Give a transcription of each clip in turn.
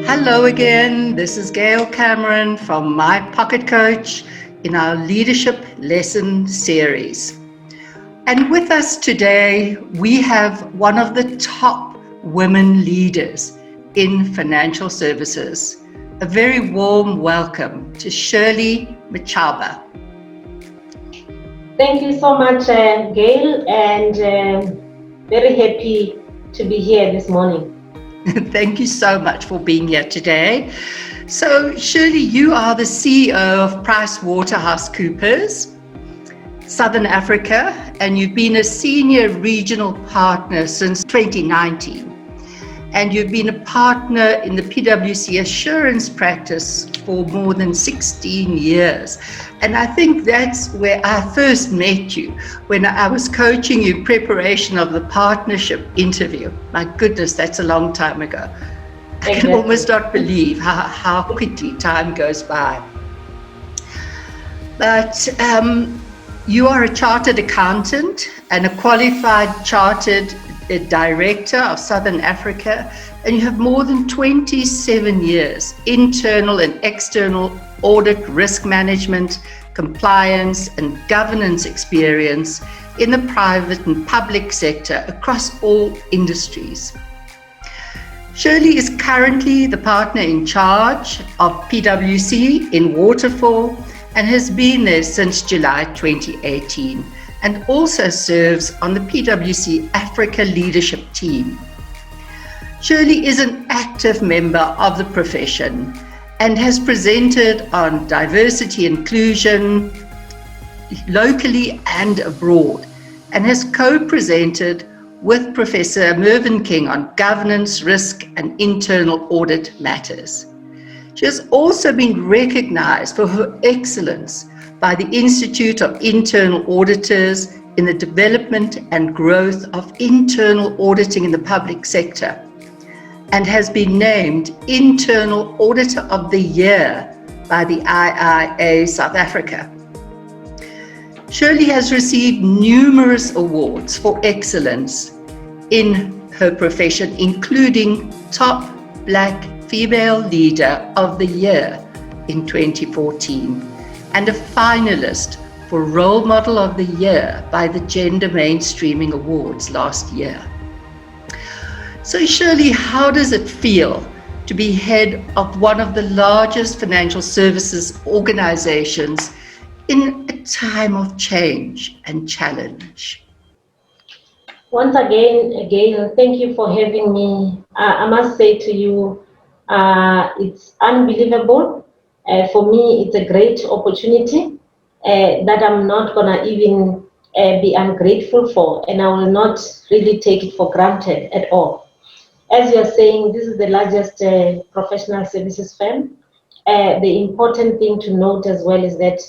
Hello again, this is Gail Cameron from My Pocket Coach in our Leadership Lesson series. And with us today, we have one of the top women leaders in financial services. A very warm welcome to Shirley Machaba. Thank you so much, Gail, and very happy to be here this morning. Thank you so much for being here today. So, Shirley, you are the CEO of PricewaterhouseCoopers, Southern Africa, and you've been a senior regional partner since 2019. And you've been a partner in the PwC assurance practice for more than 16 years. And I think that's where I first met you, when I was coaching you in preparation of the partnership interview. My goodness, that's a long time ago. I can almost not believe how quickly time goes by. But you are a chartered accountant and a qualified chartered director of Southern Africa, and you have more than 27 years internal and external audit, risk management, compliance and governance experience in the private and public sector across all industries. Shirley is currently the partner in charge of PwC in Waterfall and has been there since July 2018. And also serves on the PwC Africa leadership team. Shirley is an active member of the profession and has presented on diversity inclusion locally and abroad, and has co-presented with Professor Mervyn King on governance, risk and internal audit matters. She has also been recognized for her excellence by the Institute of Internal Auditors in the development and growth of internal auditing in the public sector, and has been named Internal Auditor of the Year by the IIA South Africa. Shirley has received numerous awards for excellence in her profession, including Top Black Female Leader of the Year in 2014. And a finalist for Role Model of the Year by the Gender Mainstreaming Awards last year. So Shirley, how does it feel to be head of one of the largest financial services organizations in a time of change and challenge? Once again, Gail, thank you for having me. I must say to you, it's unbelievable. For me, it's a great opportunity that I'm not gonna even be ungrateful for, and I will not really take it for granted at all. As you are saying, this is the largest professional services firm. The important thing to note as well is that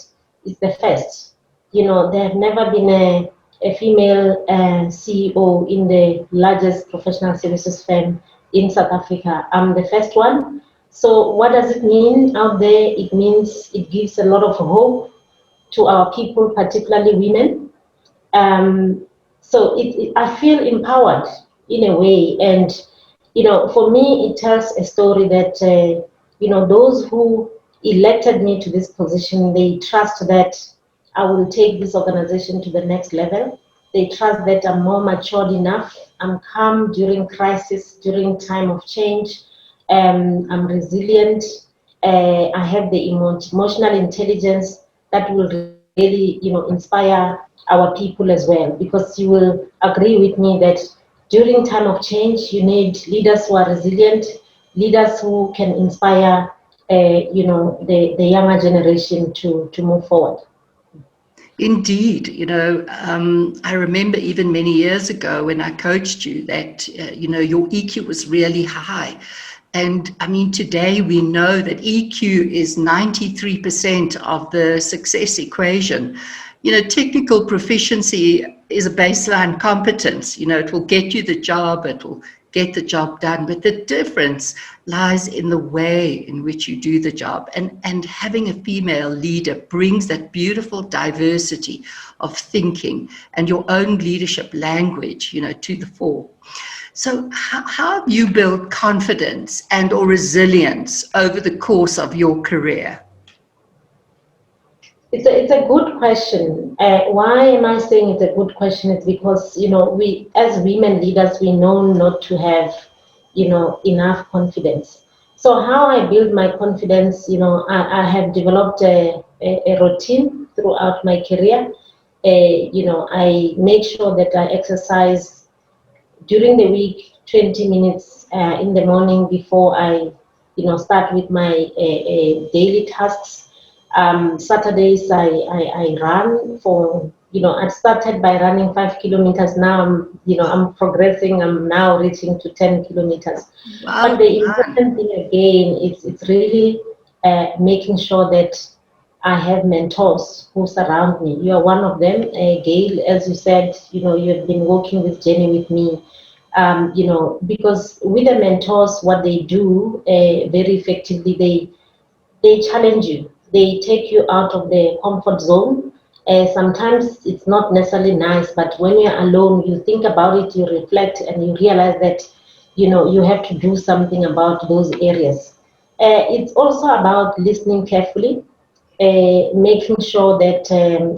it's the first. You know, there have never been a female CEO in the largest professional services firm in South Africa. I'm the first one. So what does it mean out there? It means it gives a lot of hope to our people, particularly women. So I feel empowered in a way. And, you know, for me, it tells a story that, you know, those who elected me to this position, they trust that I will take this organization to the next level. They trust that I'm more matured enough. I'm calm during crisis, during time of change. I'm resilient. I have the emotional intelligence that will really, you know, inspire our people as well. Because you will agree with me that during time of change, you need leaders who are resilient, leaders who can inspire, you know, the younger generation to move forward. Indeed, you know, I remember even many years ago when I coached you that, you know, your EQ was really high. And I mean, today we know that EQ is 93% of the success equation. You know, technical proficiency is a baseline competence. You know, it will get you the job, it will get the job done, but the difference lies in the way in which you do the job. And having a female leader brings that beautiful diversity of thinking and your own leadership language, you know, to the fore. So how have you built confidence and or resilience over the course of your career? It's a good question. Why am I saying it's a good question? It's because, we as women leaders, we know not to have, enough confidence. So how I build my confidence, I have developed a routine throughout my career. I make sure that I exercise during the week 20 minutes in the morning before I start with my daily tasks. Saturdays I run for, I started by running 5 kilometers. Now I'm progressing. I'm now reaching to 10 kilometers. But Well the done. important thing again is it's really making sure that I have mentors who surround me. You are one of them, Gail. As you said, you have been walking this journey with me. Because with the mentors, what they do very effectively, they challenge you. They take you out of the comfort zone. Sometimes it's not necessarily nice, but when you're alone, you think about it, you reflect, and you realize that you have to do something about those areas. It's also about listening carefully, making sure that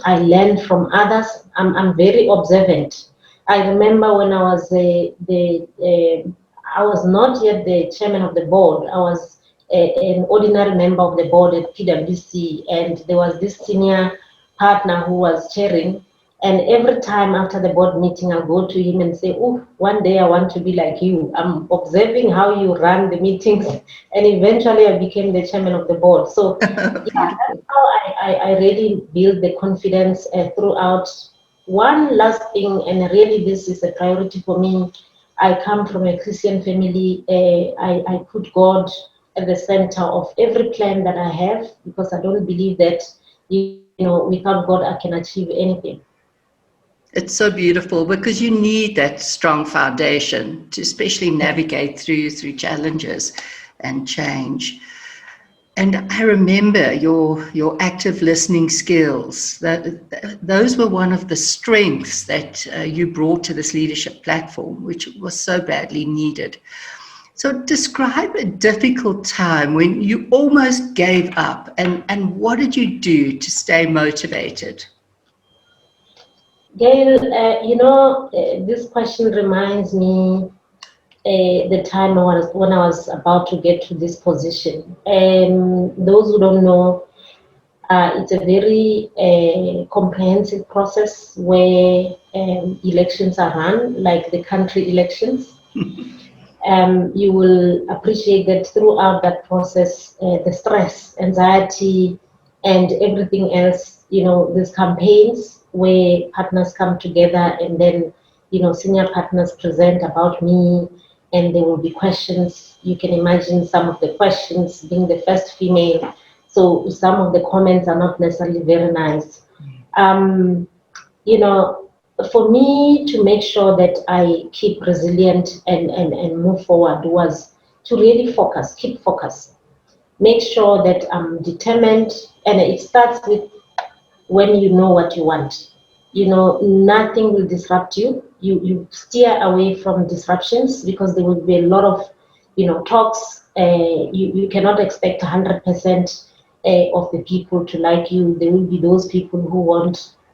I learn from others. I'm very observant. I remember when I was I was not yet the chairman of the board. I was an ordinary member of the board at PwC, and there was this senior partner who was chairing. And every time after the board meeting, I'll go to him and say, "Oh, one day I want to be like you. I'm observing how you run the meetings," and eventually I became the chairman of the board. So yeah, Beautiful. that's how I really build the confidence throughout. One last thing, and really this is a priority for me. I come from a Christian family. I put God at the center of every plan that I have because I don't believe that, without God I can achieve anything. It's so beautiful because you need that strong foundation to especially navigate through challenges and change. And I remember your active listening skills. Those were one of the strengths that you brought to this leadership platform, which was so badly needed. So describe a difficult time when you almost gave up, and what did you do to stay motivated? Gail, this question reminds me the time when I was about to get to this position. Those who don't know, it's a very comprehensive process where elections are run, like the country elections. You will appreciate that throughout that process, the stress, anxiety, and everything else, these campaigns where partners come together and then, senior partners present about me, and there will be questions. You can imagine some of the questions being the first female. So some of the comments are not necessarily very nice. Um, you know, for me to make sure that I keep resilient and move forward was to really focus, keep focus, make sure that I'm determined. And it starts with when you know what you want. Nothing will disrupt you. You steer away from disruptions because there will be a lot of, talks. You cannot expect 100% of the people to like you. There will be those people who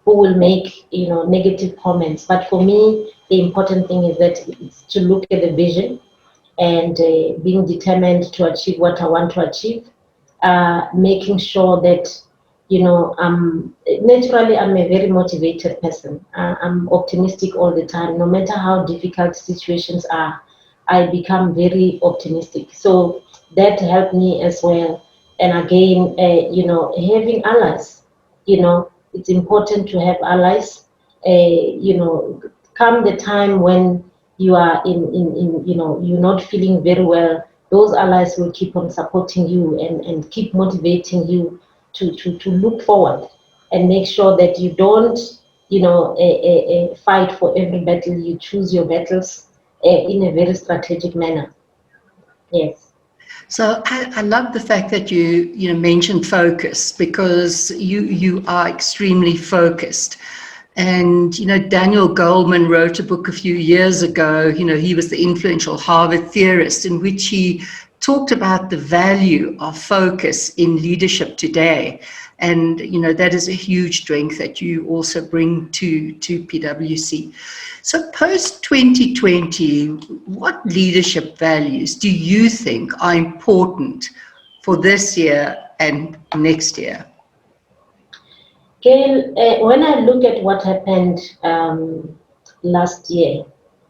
will make, negative comments. But for me, the important thing is that it's to look at the vision and being determined to achieve what I want to achieve, making sure that naturally I'm a very motivated person. I'm optimistic all the time. No matter how difficult situations are, I become very optimistic. So that helped me as well. And again, having allies. It's important to have allies. Come the time when you are you're not feeling very well, those allies will keep on supporting you and keep motivating you to look forward and make sure that you don't fight for every battle. You choose your battles in a very strategic manner. Yes. So I love the fact that you mentioned focus because you are extremely focused. And, Daniel Goleman wrote a book a few years ago. He was the influential Harvard theorist, in which he talked about the value of focus in leadership today. And, that is a huge strength that you also bring to PwC. So post 2020, what leadership values do you think are important for this year and next year? Gail, when I look at what happened last year,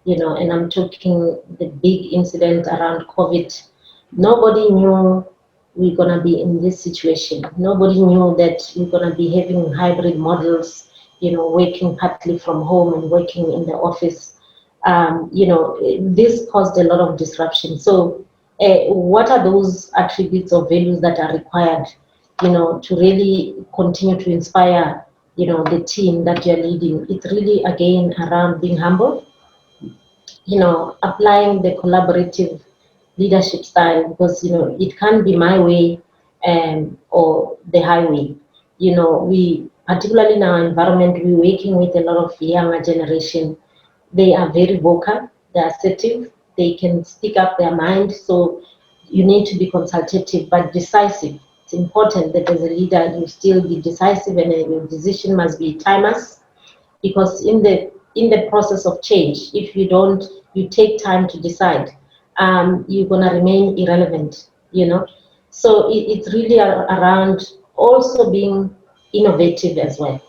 and I'm talking the big incident around COVID, nobody knew we're going to be in this situation. Nobody knew that we're going to be having hybrid models, working partly from home and working in the office. This caused a lot of disruption. So, what are those attributes or values that are required, to really continue to inspire, the team that you're leading? It's really, again, around being humble, applying the collaborative leadership style, because it can't be my way or the highway. We, particularly in our environment, we're working with a lot of younger generation. They are very vocal, they're assertive, they can speak up their mind. So you need to be consultative but decisive. It's important that as a leader you still be decisive, and your decision must be timeless, because in the process of change, if you take time to decide, you're going to remain irrelevant. So it's really around also being innovative as well,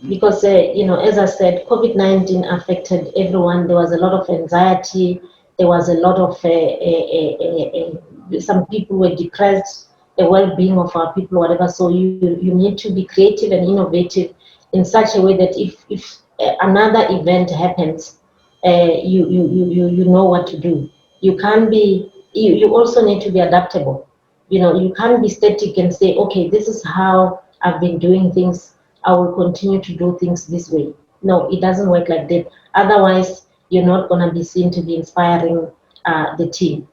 because as I said, COVID-19 affected everyone. There was a lot of anxiety, there was a lot of some people were depressed, the well-being of our people, whatever. So you need to be creative and innovative in such a way that if another event happens, you know what to do. You can't be. You also need to be adaptable. You can't be static and say, okay, this is how I've been doing things, I will continue to do things this way. No, it doesn't work like that. Otherwise, you're not going to be seen to be inspiring the team.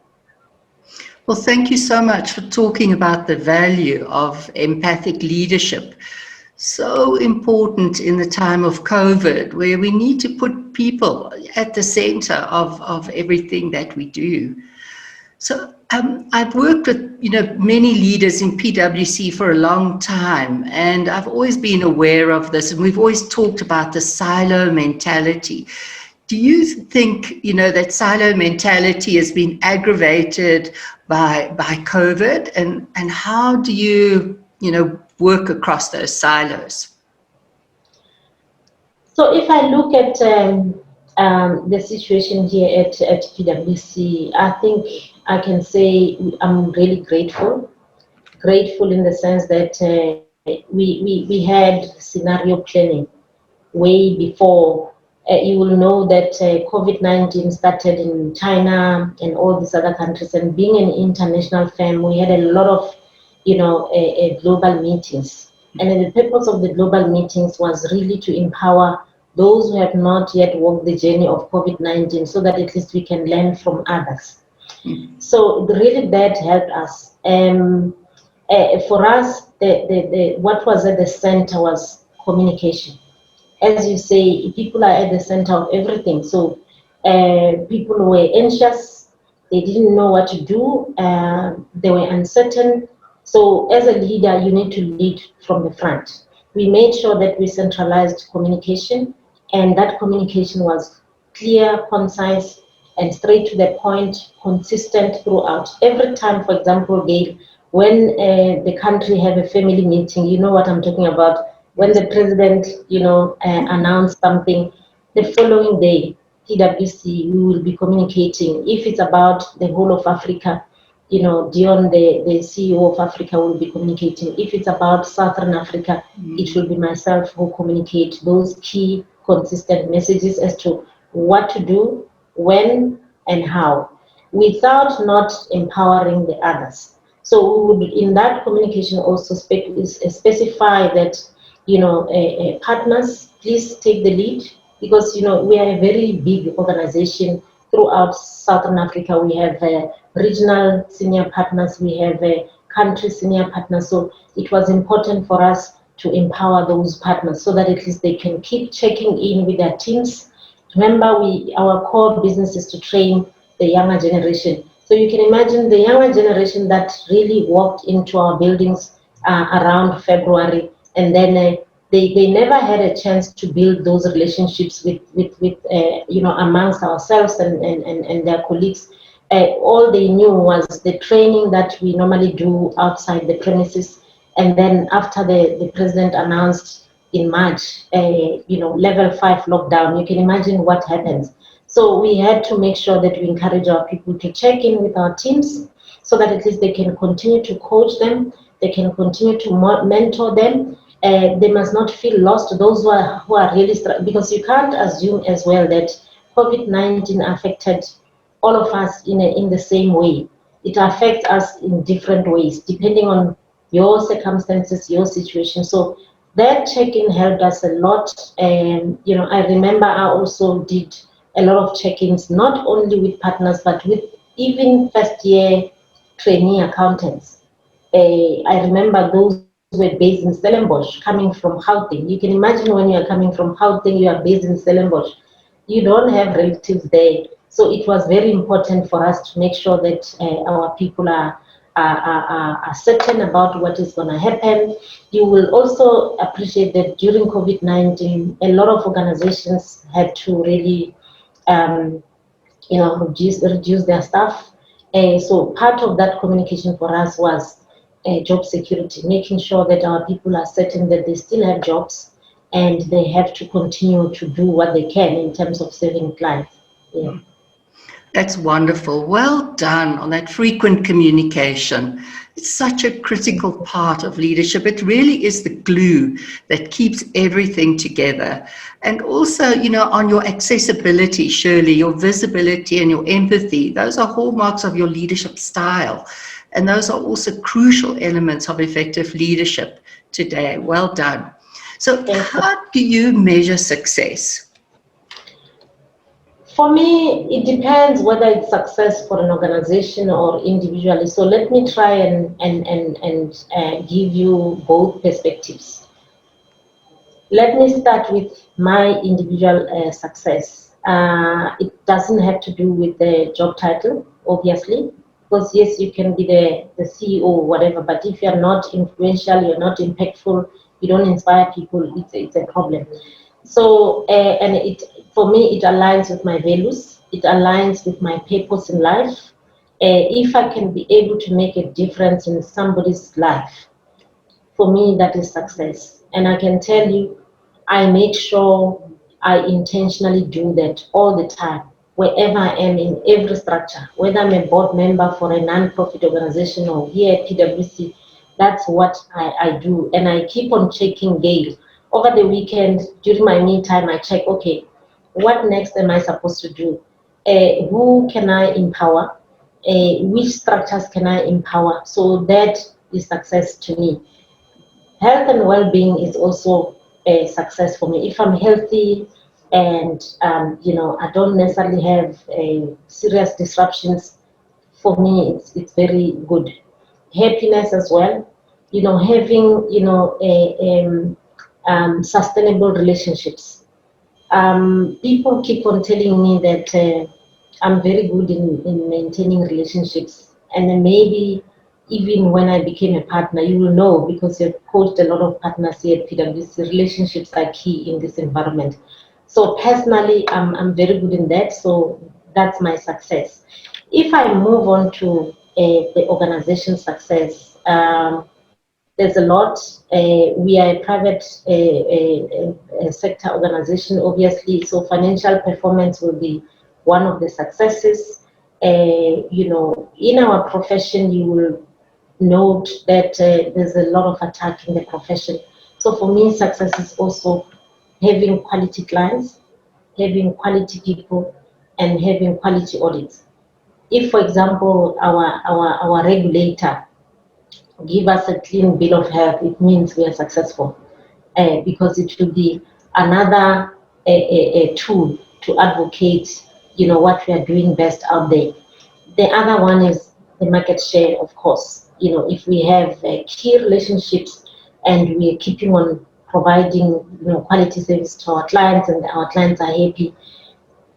Well, thank you so much for talking about the value of empathic leadership. So important in the time of COVID, where we need to put people at the center of everything that we do. So I've worked with many leaders in PwC for a long time, and I've always been aware of this, and we've always talked about the silo mentality. Do you think that silo mentality has been aggravated by COVID, and how do you work across those silos? So if I look at the situation here at PwC, I think I can say I'm really grateful in the sense that we had scenario planning way before. You will know that COVID-19 started in China and all these other countries, and being an international firm, we had a lot of global meetings, and the purpose of the global meetings was really to empower those who have not yet walked the journey of COVID-19, so that at least we can learn from others. So really that helped us. For us, what was at the center was communication. As you say, people are at the center of everything. So people were anxious, they didn't know what to do, they were uncertain. So as a leader, you need to lead from the front. We made sure that we centralized communication, and that communication was clear, concise, and straight to the point, consistent throughout. Every time, for example, Gail, when the country have a family meeting, you know what I'm talking about. When the president, announced something, the following day, PwC, we will be communicating. If it's about the whole of Africa, Dion, the CEO of Africa, will be communicating. If it's about Southern Africa, it will be myself who communicate those key, consistent messages as to what to do, when, and how, without not empowering the others. So we would, in that communication, also specify that partners, please take the lead, because we are a very big organization throughout Southern Africa. We have regional senior partners, we have country senior partners. So it was important for us to empower those partners so that at least they can keep checking in with their teams. Remember, our core business is to train the younger generation. So you can imagine the younger generation that really walked into our buildings around February, and then they never had a chance to build those relationships with amongst ourselves and their colleagues. All they knew was the training that we normally do outside the premises, and then after the president announced in March, level 5 lockdown, you can imagine what happens. So we had to make sure that we encourage our people to check in with our teams so that at least they can continue to coach them, they can continue to mentor them. They must not feel lost. Those who are really because you can't assume as well that COVID-19 affected all of us in the same way. It affects us in different ways depending on your circumstances, your situation. So that check-in helped us a lot. And I remember I also did a lot of check-ins, not only with partners but with even first-year trainee accountants. I remember those were based in Stellenbosch, coming from Gauteng. You can imagine when you are coming from Gauteng, you are based in Stellenbosch. You don't have relatives there. So it was very important for us to make sure that our people are certain about what is going to happen. You will also appreciate that during COVID-19, a lot of organizations had to really reduce their staff. So part of that communication for us was job security, making sure that our people are certain that they still have jobs and they have to continue to do what they can in terms of serving clients. Yeah. That's wonderful. Well done on that frequent communication. It's such a critical part of leadership. It really is the glue that keeps everything together. And also, on your accessibility, Shirley, your visibility and your empathy, those are hallmarks of your leadership style. And those are also crucial elements of effective leadership today. Well done. So how do you measure success? For me, it depends whether it's success for an organization or individually. So let me try and give you both perspectives. Let me start with my individual success. It doesn't have to do with the job title, obviously, because yes, you can be the CEO or whatever, but if you're not influential, you're not impactful, you don't inspire people, it's a problem. So, and it for me, it aligns with my values, it aligns with my purpose in life. If I can be able to make a difference in somebody's life, for me, that is success. And I can tell you, I make sure I intentionally do that all the time, wherever I am in every structure, whether I'm a board member for a non-profit organization or here at PwC, that's what I do. And I keep on checking Gail. Over the weekend, during my me time, I check, okay, what next am I supposed to do? Who can I empower? Which structures can I empower? So that is success to me. Health and well-being is also a success for me. If I'm healthy and I don't necessarily have serious disruptions, for me it's very good. Happiness as well, having sustainable relationships. People keep on telling me that I'm very good in maintaining relationships. And then maybe even when I became a partner, you will know because you've coached a lot of partners here at PwC, relationships are key in this environment. So personally, I'm very good in that. So that's my success. If I move on to the organization success, there's a lot. We are a private sector organization, obviously, so financial performance will be one of the successes. In our profession, you will note that there's a lot of attack in the profession. So for me, success is also having quality clients, having quality people, and having quality audits. If, for example, our regulator give us a clean bill of health, it means we are successful because it will be another a tool to advocate, what we are doing best out there. The other one is the market share, of course. If we have key relationships and we are keeping on providing, quality service to our clients, and our clients are happy.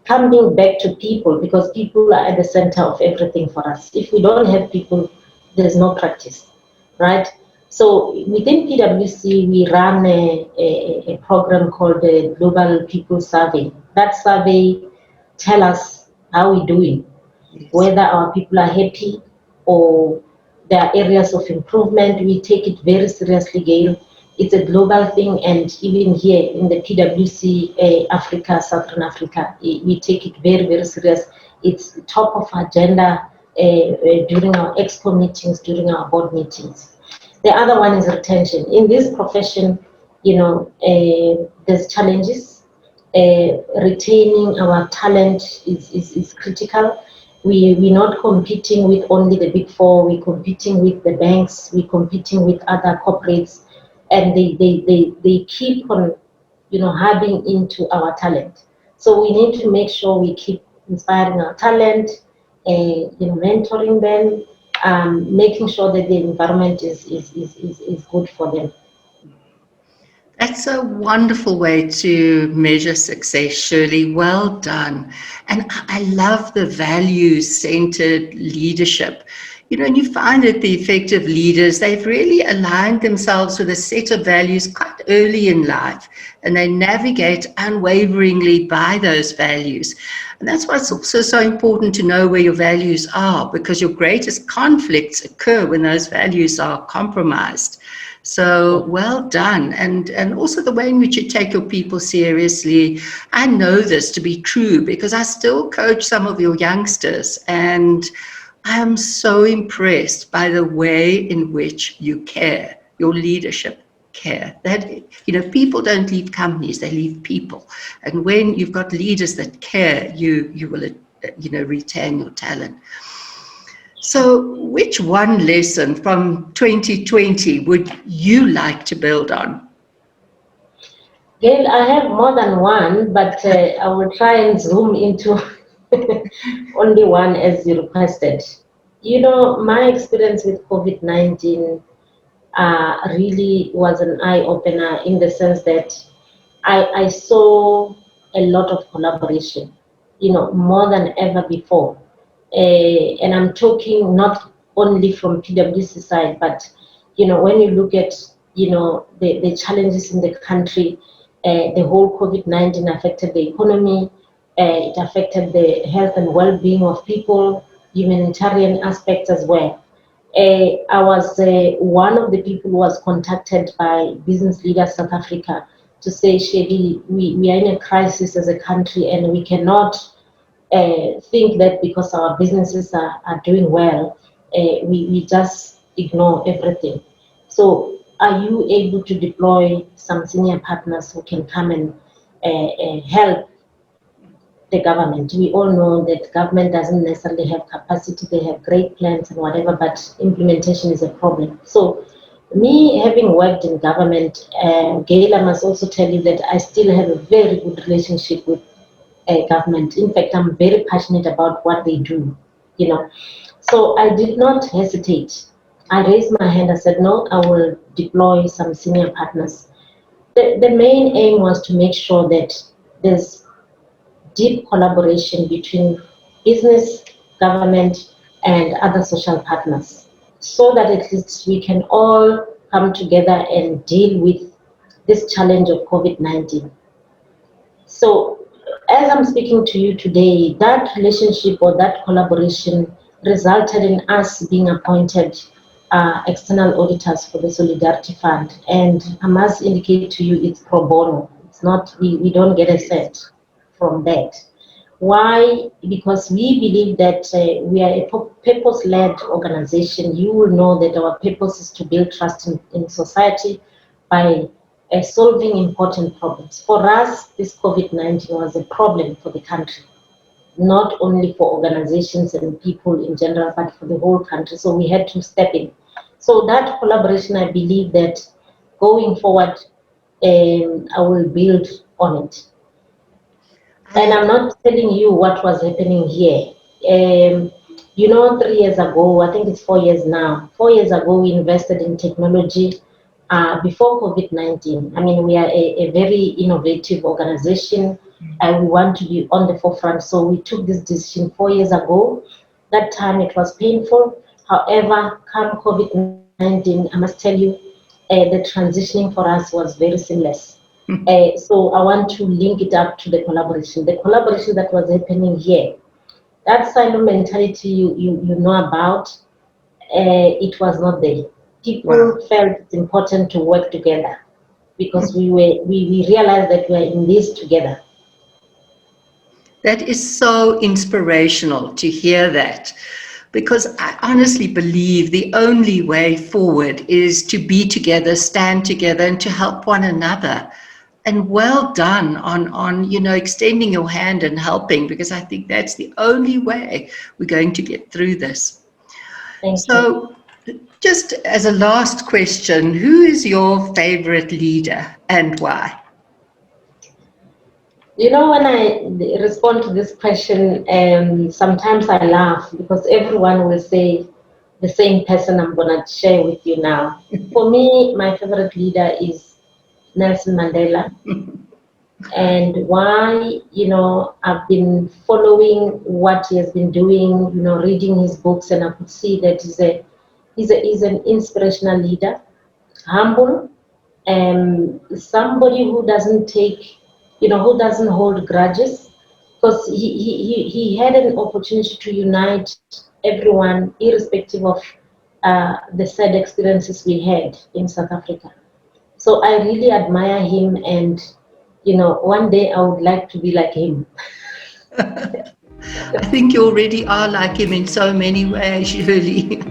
Coming back to people, because people are at the center of everything for us. If we don't have people, there's no practice, right? So within PwC, we run a program called the Global People Survey. That survey tell us how we're doing, Yes. whether our people are happy or there are areas of improvement. We take it very seriously, Gail. It's a global thing, and even here in the PwC Africa, Southern Africa, we take it very, very serious. It's top of agenda during our exco meetings, during our board meetings. The other one is retention. In this profession, there's challenges. Retaining our talent is critical. We're not competing with only the big four, we're competing with the banks, we're competing with other corporates, and they keep on, having into our talent. So we need to make sure we keep inspiring our talent, mentoring them, making sure that the environment is good for them. That's a wonderful way to measure success, Shirley. Well done. And I love the value-centered leadership. And you find that the effective leaders, they've really aligned themselves with a set of values quite early in life, and they navigate unwaveringly by those values. And that's why it's also so important to know where your values are, because your greatest conflicts occur when those values are compromised. So well done. And also the way in which you take your people seriously. I know this to be true because I still coach some of your youngsters, and I am so impressed by the way in which you care, your leadership care. That, people don't leave companies, they leave people. And when you've got leaders that care, you will, retain your talent. So which one lesson from 2020 would you like to build on? Gail, I have more than one, but I will try and zoom into only one as you requested. My experience with COVID-19 really was an eye-opener in the sense that I saw a lot of collaboration, more than ever before. And I'm talking not only from PwC side, but, when you look at, the challenges in the country, the whole COVID-19 affected the economy, it affected the health and well-being of people, humanitarian aspects as well. I was one of the people who was contacted by Business Leaders South Africa to say, Shirley, we are in a crisis as a country, and we cannot think that because our businesses are doing well, we just ignore everything. So are you able to deploy some senior partners who can come and help the government? We all know that government doesn't necessarily have capacity. They have great plans and whatever, but implementation is a problem. So me having worked in government, Gail, I must also tell you that I still have a very good relationship with government. In fact, I'm very passionate about what they do, So I did not hesitate. I raised my hand. I said, no, I will deploy some senior partners. The main aim was to make sure that there's deep collaboration between business, government, and other social partners, so that at least we can all come together and deal with this challenge of COVID-19. So, as I'm speaking to you today, that relationship or that collaboration resulted in us being appointed external auditors for the Solidarity Fund. And I must indicate to you, it's pro bono. It's not, we don't get a cent from that. Why? Because we believe that we are a purpose-led organization. You will know that our purpose is to build trust in society by solving important problems. For us, this COVID-19 was a problem for the country, not only for organizations and people in general, but for the whole country. So we had to step in. So that collaboration, I believe that going forward, I will build on it. And I'm not telling you what was happening here. 3 years ago, I think it's 4 years now, 4 years ago, we invested in technology. before COVID-19. I mean, we are a very innovative organization and we want to be on the forefront. So we took this decision 4 years ago. That time it was painful. However, come COVID-19, I must tell you, the transitioning for us was very seamless. So I want to link it up to the collaboration. The collaboration that was happening here, that silo mentality you know about, it was not there. Wow. People felt it's important to work together because we realized that we are in this together. That is so inspirational to hear that, because I honestly believe the only way forward is to be together, stand together, and to help one another. And well done on extending your hand and helping, because I think that's the only way we're going to get through this. Thank you. So, just as a last question, who is your favorite leader and why? When I respond to this question, sometimes I laugh because everyone will say the same person I'm going to share with you now. For me, my favorite leader is Nelson Mandela. And why, I've been following what he has been doing, reading his books, and I could see that he's an inspirational leader, humble, and somebody who doesn't take, who doesn't hold grudges, because he had an opportunity to unite everyone, irrespective of the sad experiences we had in South Africa. So I really admire him, and one day I would like to be like him. I think you already are like him in so many ways, Shirley.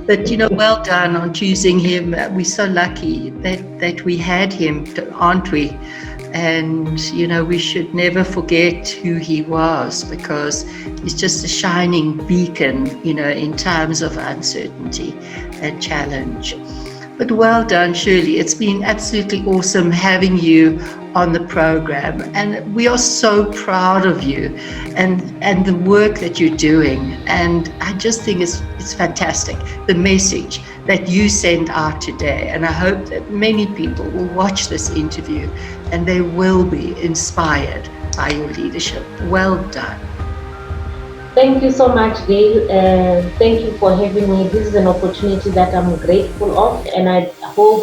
But well done on choosing him. We're so lucky that we had him, aren't we? And we should never forget who he was, because he's just a shining beacon, in times of uncertainty and challenge. But well done, Shirley. It's been absolutely awesome having you on the program, and we are so proud of you and the work that you're doing. And I just think it's fantastic, the message that you send out today. And I hope that many people will watch this interview and they will be inspired by your leadership. Well done. Thank you so much, Gail. Thank you for having me. This is an opportunity that I'm grateful of, and I hope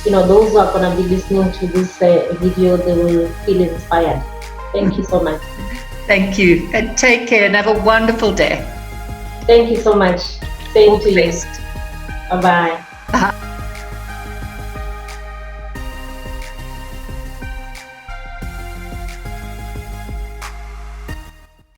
those who are going to be listening to this video, they will feel inspired. Thank you so much. Thank you, and take care and have a wonderful day. Thank you so much. Same to you. Bye-bye. Bye.